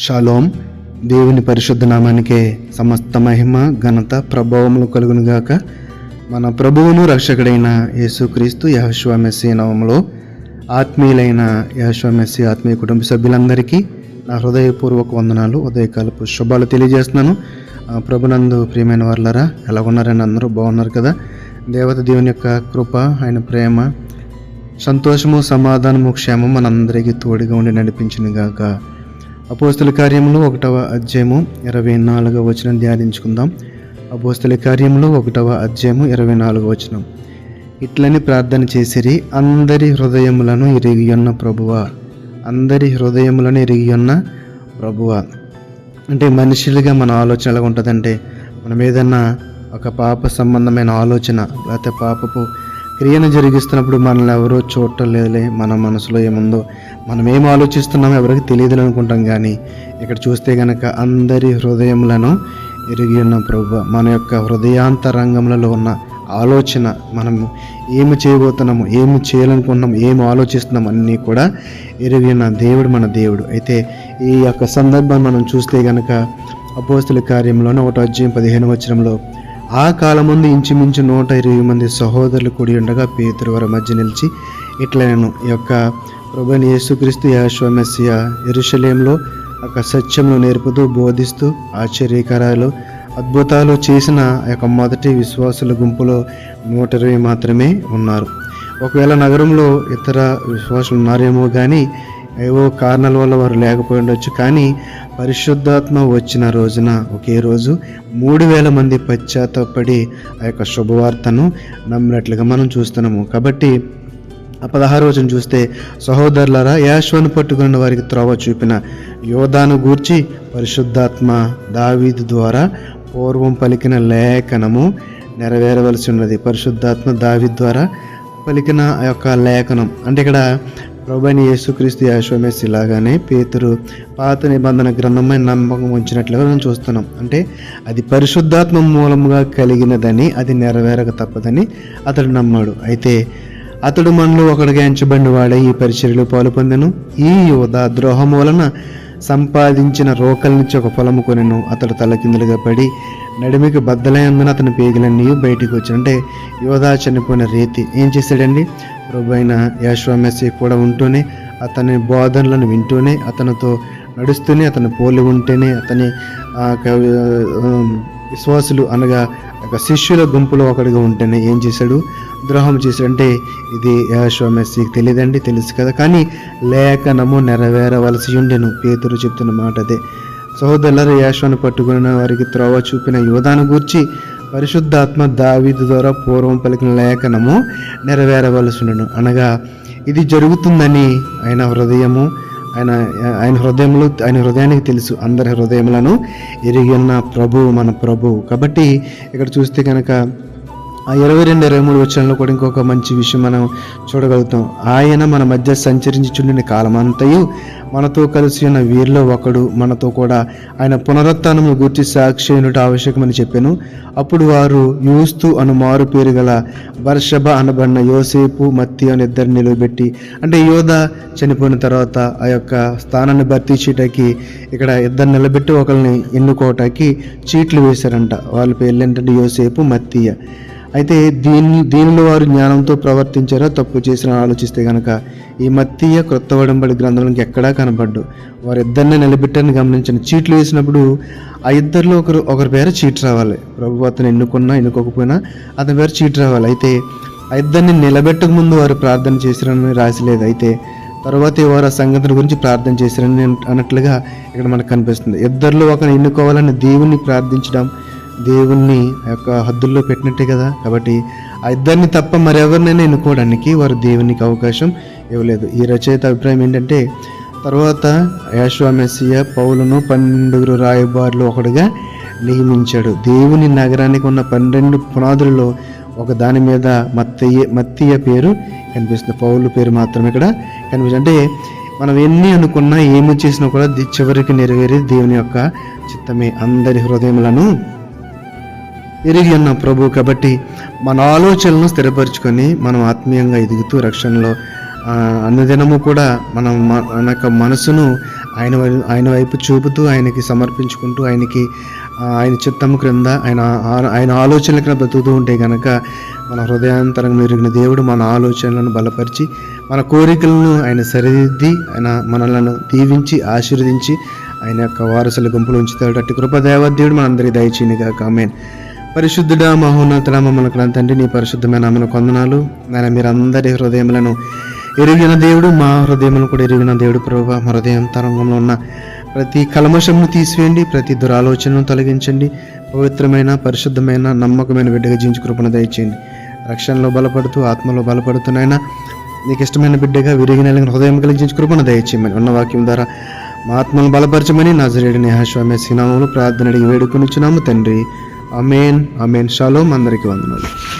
Shalom. దేవుని పరిశుద్ధ నామానికే సమస్త మహిమ ఘనత ప్రభావములు కలుగును గాక. మన ప్రభువును రక్షకుడైన యేసుక్రీస్తు యెహోషువ మెస్సీ నామములో ఆత్మీయులైన యెహోషువ మెస్సీ ఆత్మీయ కుటుంబ సభ్యులందరికీ నా హృదయపూర్వక వందనాలు, ఉదయకాలపు శుభాలు తెలియజేస్తున్నాను. ప్రభునందు ప్రియమైన వారులారా, ఎలా ఉన్నారని అందరూ బాగున్నారు కదా. దేవత దేవుని యొక్క కృప, ఆయన ప్రేమ, సంతోషము, సమాధానము, క్షేమం మనందరికీ తోడుగా ఉండి నడిపించిన గాక. అపోస్తల కార్యములు 1వ అధ్యాయము 24వ వచనం ధ్యానించుకుందాం. అపోస్తల కార్యములు 1వ అధ్యాయము 24వ వచనం. ఇట్లని ప్రార్థన చేసిరి, అందరి హృదయములను ఎరిగియున్న ప్రభువా. అందరి హృదయములను ఎరిగియున్న ప్రభువా అంటే మనుషులుగా మన ఆలోచన ఎలా ఉంటుందంటే, మనం ఏదన్నా ఒక పాప సంబంధమైన ఆలోచన లేకపోతే పాపపు క్రియను జరిగిస్తున్నప్పుడు మనల్ని ఎవరో చూడటం లేదులే, మన మనసులో ఏముందో, మనం ఏం ఆలోచిస్తున్నామో ఎవరికి తెలియదు అనుకుంటాం. కానీ ఇక్కడ చూస్తే కనుక అందరి హృదయములను ఎరిగి ఉన్న ప్రభువా, మన యొక్క హృదయాంతరంగములలో ఉన్న ఆలోచన, మనము ఏమి చేయబోతున్నాము, ఏమి చేయాలనుకుంటున్నాము, ఏమి ఆలోచిస్తున్నాము అన్నీ కూడా ఎరిగి ఉన్న దేవుడు మన దేవుడు. అయితే ఈ యొక్క సందర్భాన్ని మనం చూస్తే కనుక అపోస్తల కార్యంలోనే 1వ అధ్యాయం 15వ వచనంలో, ఆ కాలముందు ఇంచుమించు 120 మంది సహోదరులు కూడి ఉండగా పేతురు వారి మధ్య నిలిచి ఇట్లా నేను ఈ యొక్క ప్రభువైన యేసుక్రీస్తు యెహోషువ మెస్సియా యెరూషలేములో ఒక సత్యంలో నేర్పుతూ బోధిస్తూ ఆశ్చర్యకరాలు అద్భుతాలు చేసిన ఆ యొక్క మొదటి విశ్వాసుల గుంపులో 120 మాత్రమే ఉన్నారు. ఒకవేళ నగరంలో ఇతర విశ్వాసులు ఉన్నారేమో కానీ ఏవో కారణాల వల్ల వారు లేకపోయి ఉండొచ్చు. కానీ పరిశుద్ధాత్మ వచ్చిన రోజున ఒకే రోజు 3000 మంది పశ్చాత్తాపడి ఆ యొక్క శుభవార్తను నమ్మినట్లుగా మనం చూస్తున్నాము. కాబట్టి 16వ వచనం చూస్తే, సహోదరులారా, యెహోషువను పట్టుకున్న వారికి త్రోవ చూపిన యోధాను గూర్చి పరిశుద్ధాత్మ దావీదు ద్వారా పూర్వం పలికిన లేఖనము నెరవేరవలసి ఉన్నది. పరిశుద్ధాత్మ దావీదు ద్వారా పలికిన ఆ యొక్క లేఖనం అంటే ఇక్కడ ప్రభువైన యేసుక్రీస్తు యెహోషువ మెస్సీ లాగానే పేతురు పాత నిబంధన గ్రంథమైన నమ్మకం ఉంచినట్లుగా మనం చూస్తున్నాం. అంటే అది పరిశుద్ధాత్మ మూలముగా కలిగినదని, అది నెరవేరక తప్పదని అతడు నమ్మాడు. అయితే అతడు మనలో ఒకడిగా ఎంచబడిన వాడే ఈ పరిచర్యలో పాలు పొందెను. ఈ యోధ ద్రోహం వలన సంపాదించిన రోకల నుంచి ఒక పొలము కొనెను. అతడు తలకిందులుగా పడి నడిమికి బద్దలైనందున అతని పేగులన్నీ బయటికి వచ్చాయి. అంటే యోధా చనిపోయిన రీతి ఏం చేశాడండి? ప్రభువైన యెహోషువ మెస్సీ కూడా ఉంటూనే, అతని బోధనలను వింటూనే, అతనితో నడుస్తూనే, అతను పోలి ఉంటేనే, అతని విశ్వాసులు అనగా ఒక శిష్యుల గుంపులో ఒకడిగా ఉంటేనే ఏం చేశాడు? ద్రోహం చేశాడు. అంటే ఇది యెహోషువ మెస్సీకి తెలియదండి, తెలుసు కదా. కానీ లేఖనము నెరవేరవలసి ఉండెను. పేతురు చెప్తున్న మాట అదే. సహోదరులారా, యెహోషువను పట్టుకున్న వారికి త్రోవ చూపిన యోధాను గూర్చి పరిశుద్ధాత్మ దావీదు ద్వారా పూర్వం పలికిన లేఖనము నెరవేరవలసి ఉండను. అనగా ఇది జరుగుతుందని ఆయన హృదయానికి తెలుసు. అందరి హృదయములను ఎరిగి ఉన్న ప్రభువు మన ప్రభువు. కాబట్టి ఇక్కడ చూస్తే కనుక ఆ 22-23 వచనంలో కూడా ఇంకొక మంచి విషయం మనం చూడగలుగుతాం. ఆయన మన మధ్య సంచరించుచుండిన కాలమంతయు మనతో కలిసి ఉన్న వీరిలో ఒకడు, మనతో కూడా ఆయన పునరుత్థానమును గూర్చి సాక్షి అయినట్టు ఆవశ్యకమని చెప్పాను. అప్పుడు వారు యూస్తు అను మారు పేరు గల బర్షబ అనబడిన యోసేపు, మత్తయి అని ఇద్దరు నిలబెట్టి, అంటే యోధ చనిపోయిన తర్వాత ఆ యొక్క స్థానాన్ని భర్తీ చేయటానికి ఇక్కడ ఇద్దరు నిలబెట్టి ఒకరిని ఎన్నుకోవటానికి చీట్లు వేశారంట. వాళ్ళ పేర్లు ఏంటంటే యోసేపు, మత్తయి. అయితే దీనిలో వారు జ్ఞానంతో ప్రవర్తించారో తప్పు చేసిన ఆలోచిస్తే కనుక ఈ మత్తయి క్రొత్త ఒడంబడి గ్రంథంలోకి ఎక్కడా కనబడ్డు. వారిద్దరిని నిలబెట్టారని గమనించండి. చీట్లు వేసినప్పుడు ఆ ఇద్దరిలో ఒకరి పేరు చీట్ రావాలి. ప్రభు అతను ఎన్నుకోకపోయినా అతని పేరు చీట్ రావాలి. అయితే ఆ ఇద్దరిని నిలబెట్టక ముందు వారు ప్రార్థన చేశారని రాసిలేదు. అయితే తర్వాత వారు ఆ సంగతిని గురించి ప్రార్థన చేశారని అన్నట్లుగా ఇక్కడ మనకు కనిపిస్తుంది. ఇద్దరిలో ఒకరిని ఎన్నుకోవాలని దేవుణ్ణి ప్రార్థించడం దేవుణ్ణి యొక్క హద్దుల్లో పెట్టినట్టే కదా. కాబట్టి ఆ ఇద్దరిని తప్ప మరెవరినైనా ఎన్నుకోవడానికి వారు దేవునికి అవకాశం ఇవ్వలేదు. ఈ రచయిత అభిప్రాయం ఏంటంటే, తర్వాత యెహోషువ మెస్సియా పౌలును 12 రాయబారులు ఒకడుగా నియమించాడు. దేవుని నగరానికి ఉన్న 12 పునాదులలో ఒక దాని మీద మత్తయి పేరు కనిపిస్తుంది, పౌలు పేరు మాత్రం ఇక్కడ కనిపిస్తుంది. అంటే మనం ఎన్ని అనుకున్నా, ఏమి చేసినా కూడా చివరికి నెరవేరేది దేవుని యొక్క చిత్తమే. అందరి హృదయములను ఎరిగి ఉన్న ప్రభు. కాబట్టి మన ఆలోచనలను స్థిరపరచుకొని మనం ఆత్మీయంగా ఎదుగుతూ రక్షణలో అనుదినము కూడా మనం మన యొక్క మనసును ఆయన వైపు చూపుతూ ఆయనకి సమర్పించుకుంటూ ఆయన చిత్తము క్రింద ఆయన ఆలోచనల క్రింద బ్రతుకుతూ ఉంటే కనుక మన హృదయాంతరంగా ఎరిగిన దేవుడు మన ఆలోచనలను బలపరిచి మన కోరికలను ఆయన సరిదిద్ది ఆయన మనలను దీవించి ఆశీర్వదించి ఆయన యొక్క వారసుల గుంపులు ఉంచుతాడు. అట్టి కృప దేవదేవుడు మనందరికీ దయచేయనుగా. ఆమేన్. పరిశుద్ధుడా మహోన్నతుడా మమ్మల్ని తండ్రి, నీ పరిశుద్ధమైన నామమునకు వందనాలు. నాయన, మీరందరి హృదయములను ఎరిగిన దేవుడు, మా హృదయములను కూడా ఎరిగిన దేవుడు ప్రభువా. మా హృదయాంతరంగంలో ఉన్న ప్రతి కల్మషమును తీసివేయండి, ప్రతి దురాలోచనను తొలగించండి. పవిత్రమైన పరిశుద్ధమైన నమ్మకమైన బిడ్డగా జీవించు కృపను దయచేయండి. రక్షణలో బలపడుతూ ఆత్మలో బలపడుతున్నాయినా నీకు ఇష్టమైన బిడ్డగా విరిగిన హృదయం కలిగించు కృపను దయచేయమని ఉన్న వాక్యం ద్వారా మా ఆత్మను బలపరచమని నజరేయుడైన యేషువా మెస్సీ నామములో ప్రార్థన అడిగి వేడుకొనిచున్నాము తండ్రి. ఆమేన్. ఆమేన్. షాలోమ్. అందరికీ వందనాలు.